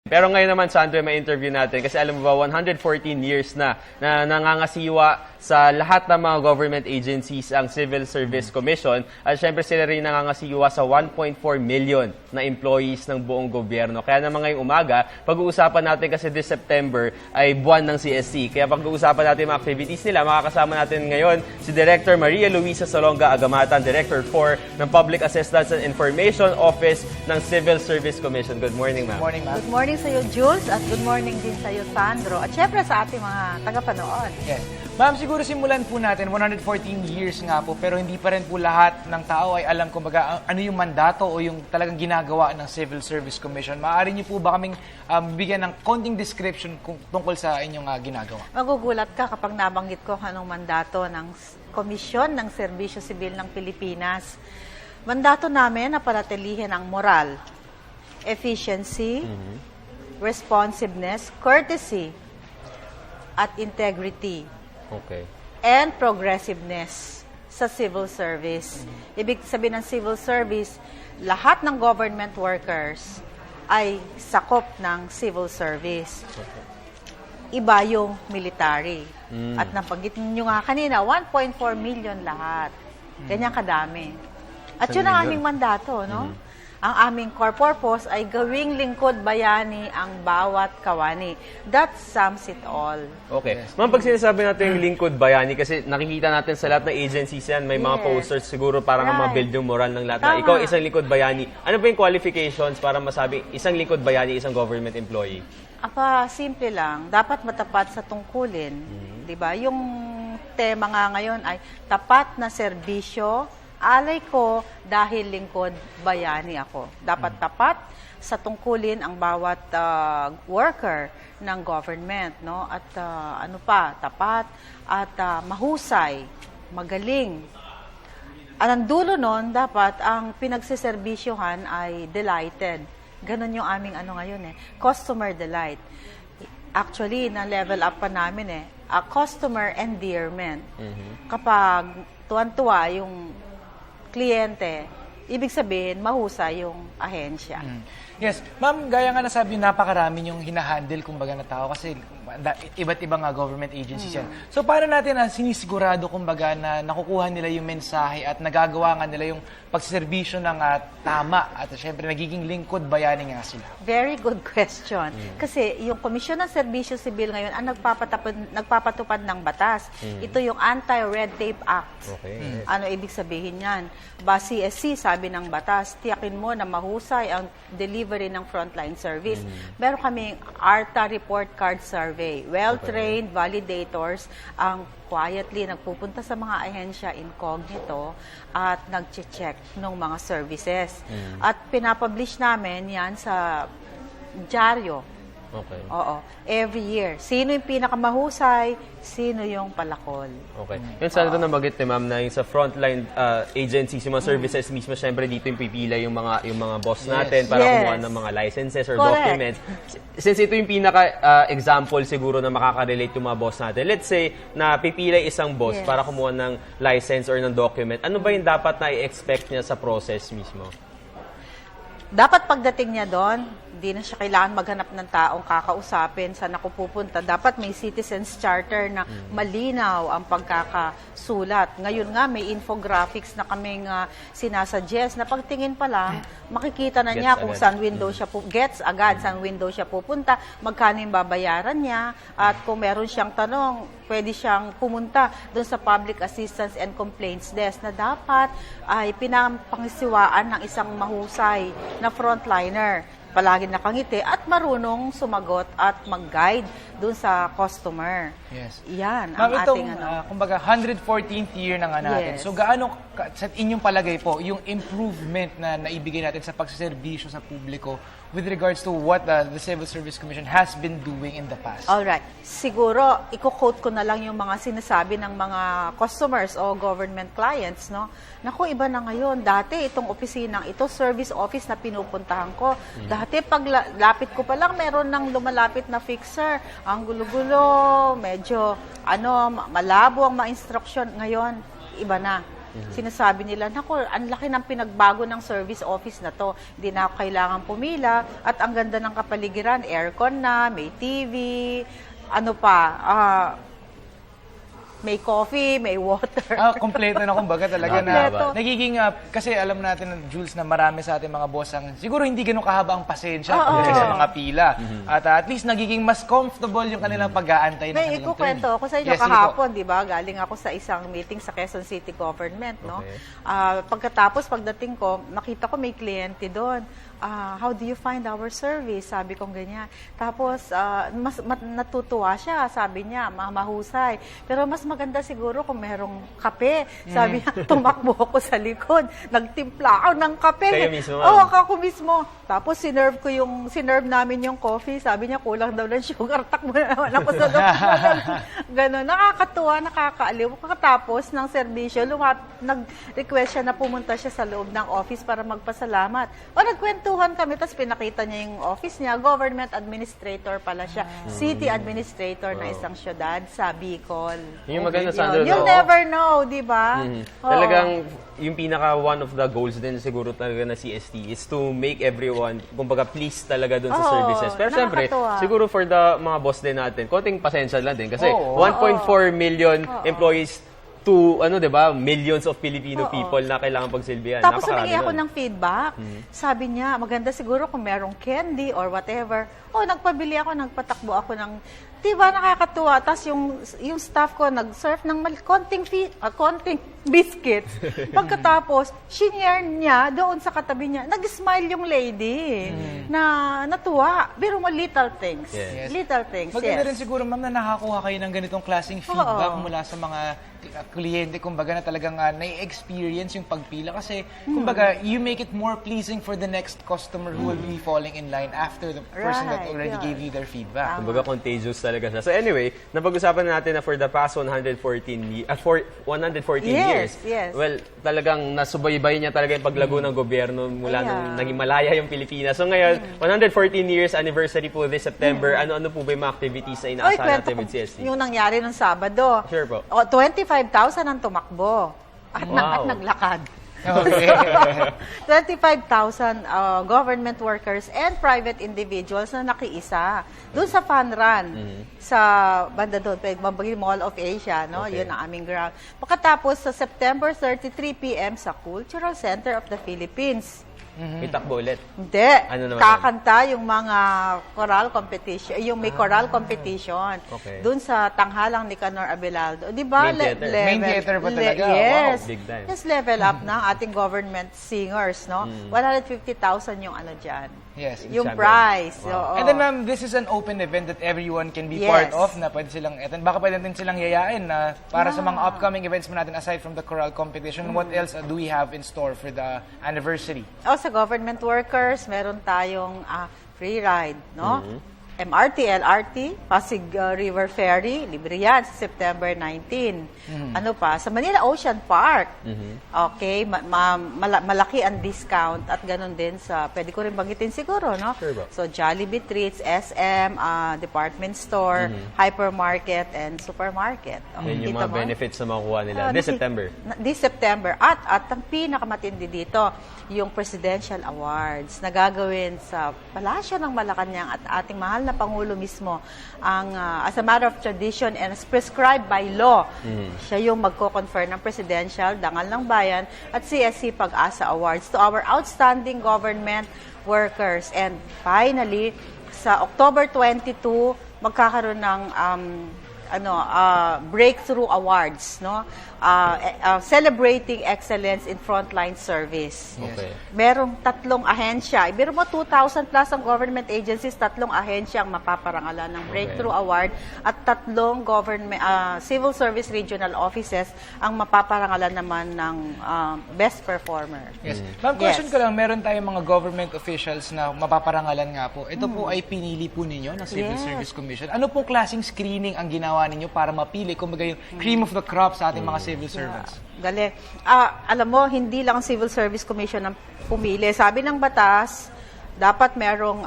Pero ngayon naman, Sandro, may interview natin kasi alam mo ba, 114 years na nangangasiwa sa lahat ng mga government agencies ang Civil Service Commission at syempre sila rin nangangasiwa sa 1.4 million na employees ng buong gobyerno. Kaya naman ngayong umaga, pag-uusapan natin kasi this September ay buwan ng CSC. Kaya pag-uusapan natin mga activities nila, makakasama natin ngayon si Director Maria Luisa Salonga Agamatan, Director 4 ng Public Assistance and Information Office ng Civil Service Commission. Good morning, ma'am. Good morning, ma'am. Good morning sa iyo, Jules, at good morning din sa iyo, Sandro. At syempre sa ating mga tagapanood. Yes. Ma'am, siguro simulan po natin, 114 years nga po, pero hindi pa rin po lahat ng tao ay alam kumbaga ano yung mandato o yung talagang ginagawa ng Civil Service Commission. Maaari niyo po ba kaming bigyan ng konting description tungkol sa inyong ginagawa? Magugulat ka kapag nabanggit ko anong mandato ng Komisyon ng Serbisyo Sibil ng Pilipinas. Mandato namin na panatilihin ang moral, efficiency, responsiveness, courtesy, at integrity. Okay. And progressiveness sa civil service. Ibig sabihin ng civil service, lahat ng government workers ay sakop ng civil service. Iba yung military. At nabanggit niyo nga kanina, 1.4 million lahat. Ganyan kadami. At yun ang aming mandato, no? Ang aming core purpose ay gawing lingkod bayani ang bawat kawani. That sums it all. Okay. Ma'am, pag sinasabi natin yung lingkod bayani, kasi nakikita natin sa lahat ng agencies yan, may mga posters siguro para ma-build yung moral ng lahat. Na, ikaw, isang lingkod bayani. Ano ba yung qualifications para masabi isang lingkod bayani, isang government employee? Simple lang. Dapat matapat sa tungkulin. Diba? Yung tema nga ngayon ay tapat na serbisyo, alay ko dahil lingkod bayani ako. Dapat tapat sa tungkulin ang bawat worker ng government, no? At tapat at mahusay, magaling. Ang dulo nun, dapat ang pinagsiservisyohan ay delighted. Ganon yung aming ngayon customer delight. Actually, na-level up pa namin customer endearment. Kapag tuwan-tuwa yung kliyente, ibig sabihin, mahusay yung ahensya. Yes. Ma'am, gaya nga nasabi, napakarami yung hinahandle kumbaga na tao kasi iba't ibang government agencies yan. So, paano natin sinisigurado kumbaga na nakukuha nila yung mensahe at nagagawa nga nila yung pagsiservisyo ng tama at syempre nagiging lingkod bayani nga sila? Very good question. Kasi yung Komisyon ng Serbisyo Sibil ngayon ang nagpapatupad ng batas. Ito yung Anti-Red Tape Act. Okay. Ano ibig sabihin yan? CSC, sabi ng batas, tiyakin mo na mahusay ang delivery ng frontline service. Meron kaming ARTA Report Card Survey. Well-trained validators ang quietly nagpupunta sa mga ahensya incognito at nag-check ng mga services. At pinapublish namin yan sa dyaryo. Okay. Oo. Every year. Sino yung pinakamahusay, sino yung palakol. Okay. Yun sana ito nabagit ni ma'am na yung sa frontline agencies, yung mga services mismo, syempre dito yung pipila yung mga boss natin para kumuha ng mga licenses or documents. Since ito yung pinaka-example siguro na makaka-relate yung mga boss natin, let's say na pipila isang boss para kumuha ng license or ng document, ano ba yung dapat na i-expect niya sa process mismo? Dapat pagdating niya doon, hindi na siya kailangan maghanap ng taong kakausapin saan ako pupunta. Dapat may citizens charter na malinaw ang pagkakasulat. Ngayon nga, may infographics na kaming sinasuggest na pagtingin pa lang, makikita na niya kung saan window siya gets agad, saan window siya pupunta, magkano yung babayaran niya, at kung meron siyang tanong, pwede siyang pumunta doon sa Public Assistance and Complaints Desk na dapat ay pinapangisiwaan ng isang mahusay na frontliner. Palagi nakangiti at marunong sumagot at mag-guide dun sa customer. Yes. Yan ang itong, ating kumbaga, 114th year na nga natin. Yes. So, gaano, sa inyong palagay po, yung improvement na naibigay natin sa pagsiservisyo sa publiko with regards to what the Civil Service Commission has been doing in the past? Alright. Siguro, i-quote ko na lang yung mga sinasabi ng mga customers o government clients, no? Naku, iba na ngayon. Dati, itong opisinang ito, service office na pinupuntahan ko. Dati, pag lapit ko pa lang, meron nang lumalapit na fixer. Ang gulo-gulo, medyo, malabo ang mga instruction. Ngayon, iba na. Sinasabi nila, naku, ang laki ng pinagbago ng service office na to. Hindi na ako kailangan pumila. At ang ganda ng kapaligiran, aircon na, may TV, ano pa, may coffee, may water. Kompleto na kumbaga talaga Kompleto. na nagiging, kasi alam natin, Jules, na marami sa ating mga boss ang siguro hindi ganun kahaba ang pasensya sa mga pila. At least nagiging mas comfortable yung kanilang pag-aantay ng May kanilang ikukwento turn. ako sa inyo Yes, sige po. kahapon, di ba? Galing ako sa isang meeting sa Quezon City Government, no? Pagkatapos, pagdating ko, nakita ko may kliyente doon. How do you find our service? Sabi kong ganyan. Tapos, natutuwa siya. Sabi niya, mahusay. Pero mas maganda siguro kung merong kape. Sabi niya, tumakbo ako sa likod. Nagtimpla ako ng kape. Kayo mismo, ma'am? Oo, ako mismo. Tapos, sinerve namin yung coffee. Sabi niya, kulang daw ng sugar. Takbo na naman ako sa doktor. Ganon. Nakakatuwa, nakakaaliw. Pagkatapos ng serbisyo, nag-request siya na pumunta siya sa loob ng office para magpasalamat. O, nagkwentuhan kami, tapos pinakita niya yung office niya. Government administrator pala siya. City administrator na isang syudad sa Bicol. Yung maganda, Sandro, You'll no? never know, di ba? Oo. Talagang yung pinaka one of the goals din siguro talaga na CST is to make everyone, kumbaga, please talaga dun sa Oo, services. Pero syempre, nakakatuwa. siguro for the mga boss din natin, konting pasensya lang din kasi Oo. 1.4 million employees to, diba, millions of Filipino people na kailangan pagsilbihan. Tapos Napakarami humingi ako nun. ng feedback. Sabi niya, maganda siguro kung merong candy or whatever. Nagpabili ako, nagpatakbo ako ng, diba, nakakatuwa. Tapos yung staff ko nag-serve ng konting biscuits. Pagkatapos, shinare niya doon sa katabi niya. Nag-smile yung lady na natuwa. Pero mo little things. Yes. Little things, Maganda yes. rin siguro, ma'am, na nakakuha kayo ng ganitong klaseng feedback mula sa mga kliyente, kumbaga, na talagang na-experience yung pagpila. Kasi, kumbaga, you make it more pleasing for the next customer who will be falling in line after the person that Right, already yeah. gave you their feedback. Kumbaga contagious talaga siya. So anyway, napag-usapan natin na for the past 114 years, yes. well, talagang nasubaybay niya talaga yung paglago ng gobyerno mula nung Ayan. naging malaya yung Pilipinas. So ngayon, 114 years anniversary po this September. Ano-ano po ba yung mga activities na inaasahan kwento natin ko with CST? yung nangyari nung Sabado. Sure po. 25,000 ang tumakbo. At Wow. naglakad. Okay. 25,000 government workers and private individuals na nakiisa doon sa fun run sa banda doon, Mall of Asia, no? Okay. Yun ang aming ground. Pagkatapos sa September 30, 3 p.m. sa Cultural Center of the Philippines. May takbo ulit. Hindi. Ano naman Kakanta yung mga choral competition, yung may choral competition. Okay. Doon sa tanghalang ni Canor Abelaldo. Di ba? Main theater. Main theater pa talaga. Yes. Wow, big time. Yes, level up ng ating government singers, no? 150,000 yung ano dyan. Yes. Yung Champion. prize. Wow. Oo. And then, ma'am, this is an open event that everyone can be Yes. part of, na pwede silang attend. Baka pwede din silang yayain na para sa mga upcoming events mo natin aside from the choral competition. What else do we have in store for the anniversary? Sa government workers, meron tayong free ride, no? MRT, LRT, Pasig River Ferry, libre yan sa September 19. Ano pa? Sa Manila Ocean Park. Okay, malaki ang discount at ganun din sa, pwede ko rin banggitin siguro, no? Sure ba? So, Jollibee Treats, SM, department store, hypermarket, and supermarket. Yan yung Kita mga mo? benefits na makukuha nila this September. This September. At ang pinakamatindi dito, yung Presidential Awards na gagawin sa Palasyo ng Malacanang at ating mahal na Pangulo mismo ang as a matter of tradition and as prescribed by law. Siya yung magko-confer ng Presidential, Dangal ng Bayan at CSC Pag-asa Awards to our outstanding government workers. And finally, sa October 22, magkakaroon ng breakthrough awards, no? Celebrating excellence in frontline service. Okay. Merong 3 ahensya. Ibiro mo 2,000 plus ang government agencies, 3 ahensya ang mapaparangalan ng Breakthrough Award at 3 government civil service regional offices ang mapaparangalan naman ng best performer. Yes. Ma'am, question Yes. ko lang, meron tayong mga government officials na mapaparangalan nga po. Ito po ay pinili po ninyo ng Civil Yes. Service Commission. Ano pong klaseng screening ang ginawa ninyo para mapili, kumbaga yung cream of the crop sa ating mga civil servants? Galing. Alam mo, hindi lang ang Civil Service Commission ang pumili. Sabi ng batas, dapat merong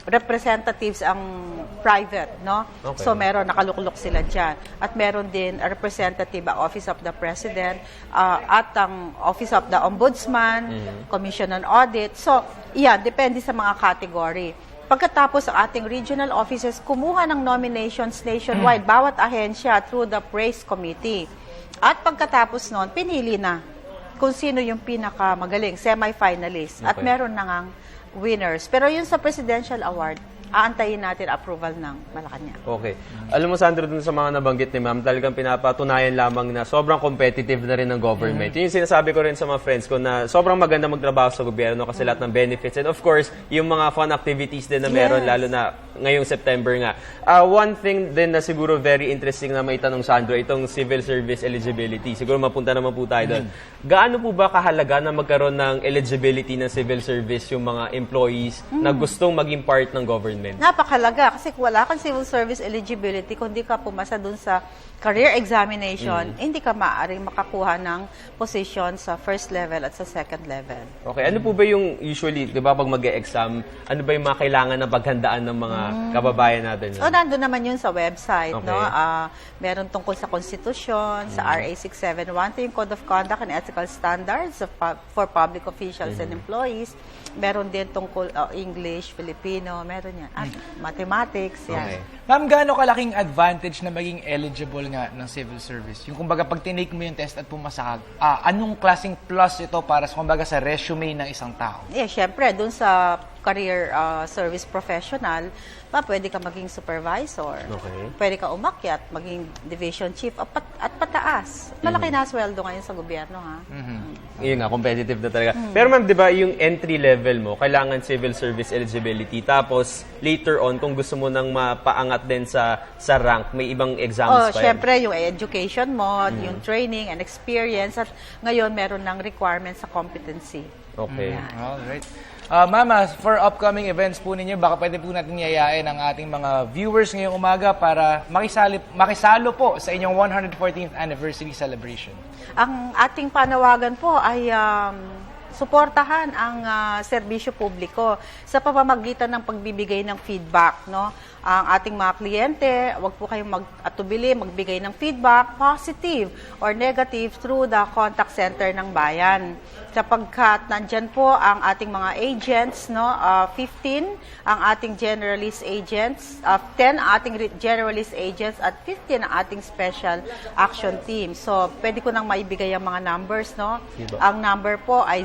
representatives ang private, no? Okay. So meron, nakaluklok sila dyan. At meron din a representative, ang Office of the President, at ang Office of the Ombudsman, Commission on Audit. So, yan, depende sa mga category. Pagkatapos ang ating regional offices, kumuha ng nominations nationwide, bawat ahensya through the praise committee. At pagkatapos noon, pinili na kung sino yung pinakamagaling, semi-finalist. At Okay. meron na ngang winners. Pero yun sa Presidential Award, aantayin natin approval ng Malacanang. Okay. Alam mo, Sandro, dun sa mga nabanggit ni Ma'am, talagang pinapatunayan lamang na sobrang competitive na rin ng government. Yun yung sinasabi ko rin sa mga friends ko na sobrang maganda magtrabaho sa gobyerno kasi lahat ng benefits. And of course, yung mga fun activities din na meron, Yes. lalo na ngayong September nga. One thing din na siguro very interesting na maitanong, Sandro, itong civil service eligibility. Siguro mapunta naman po tayo doon. Gaano po ba kahalaga na magkaroon ng eligibility ng civil service yung mga employees na gustong maging part ng government? Napakalaga kasi kung wala kang civil service eligibility, kung di ka pumasa dun sa career examination, hindi ka maaaring makakuha ng position sa first level at sa second level. Okay, ano po ba yung usually, di ba pag mag-e-exam, ano ba yung mga kailangan na paghandaan ng mga kababayan natin? So, nandun naman yun sa website, Okay. no? Meron tungkol sa Constitution, sa RA 671, ito yung Code of Conduct and Ethical Standards for Public Officials and Employees. Meron din tungkol English, Filipino, meron yan. At mathematics, yan. Okay. Ma'am, gaano kalaking advantage na maging eligible nga ng civil service? Yung kumbaga pag tinake mo yung test at pumasa ka, anong klaseng plus ito para sa kumbaga sa resume ng isang tao? Yeah, syempre, dun sa career service professional, pwede ka maging supervisor. Okay. Pwede ka umakyat, maging division chief at pataas. Malaki na sweldo ngayon sa gobyerno, ha? Yun nga, competitive na talaga. Pero ma'am, di ba yung entry level mo, kailangan civil service eligibility. Tapos, later on, kung gusto mo nang mapaangat din sa rank, may ibang exams pa yan. Syempre, yung education mo, yung training and experience, at ngayon meron ng requirements sa competency. Okay. Alright. Mama, for upcoming events po ninyo, baka pwede po natin yayain ang ating mga viewers ngayong umaga para makisalo po sa inyong 114th anniversary celebration. Ang ating panawagan po ay suportahan ang serbisyo publiko sa pamamagitan ng pagbibigay ng feedback, no? Ang ating mga kliyente, wag po kayong mag-atubili, magbigay ng feedback, positive or negative through the contact center ng bayan. Sapagkat nandyan po ang ating mga agents, no? 15 ang ating generalist agents, 10 ang ating generalist agents, at 15 ang ating special action team. So, pwede ko nang maibigay ang mga numbers, no? Ang number po ay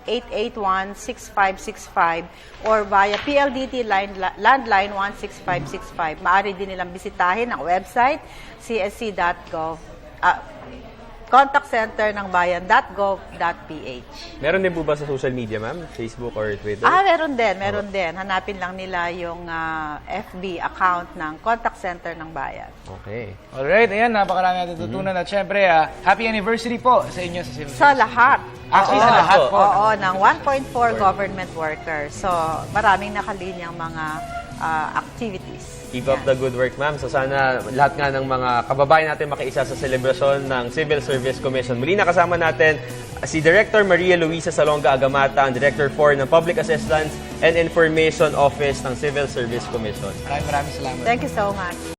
0908-881-6565 or via PLDT landline 16565. Maaari din nilang bisitahin ang website csc.gov, contact center ng bayan.gov.ph. Meron din po ba sa social media, ma'am? Facebook or Twitter? Meron din. Hanapin lang nila yung FB account ng contact center ng bayan. Okay. Alright, ayan, napakarami natin tutunan at syempre, happy anniversary po sa inyo sa civil Sa lahat. Actually, sa lahat po. Oo, ng 1.4 government workers. So, maraming nakalinyang mga activities. Keep up the good work, ma'am. So sana lahat nga ng mga kababayan natin makiisa sa selebrasyon ng Civil Service Commission. Muli nakasama natin si Director Maria Luisa Salonga Agamata, ang Director 4 ng Public Assistance and Information Office ng Civil Service Commission. Maraming salamat. Thank you so much.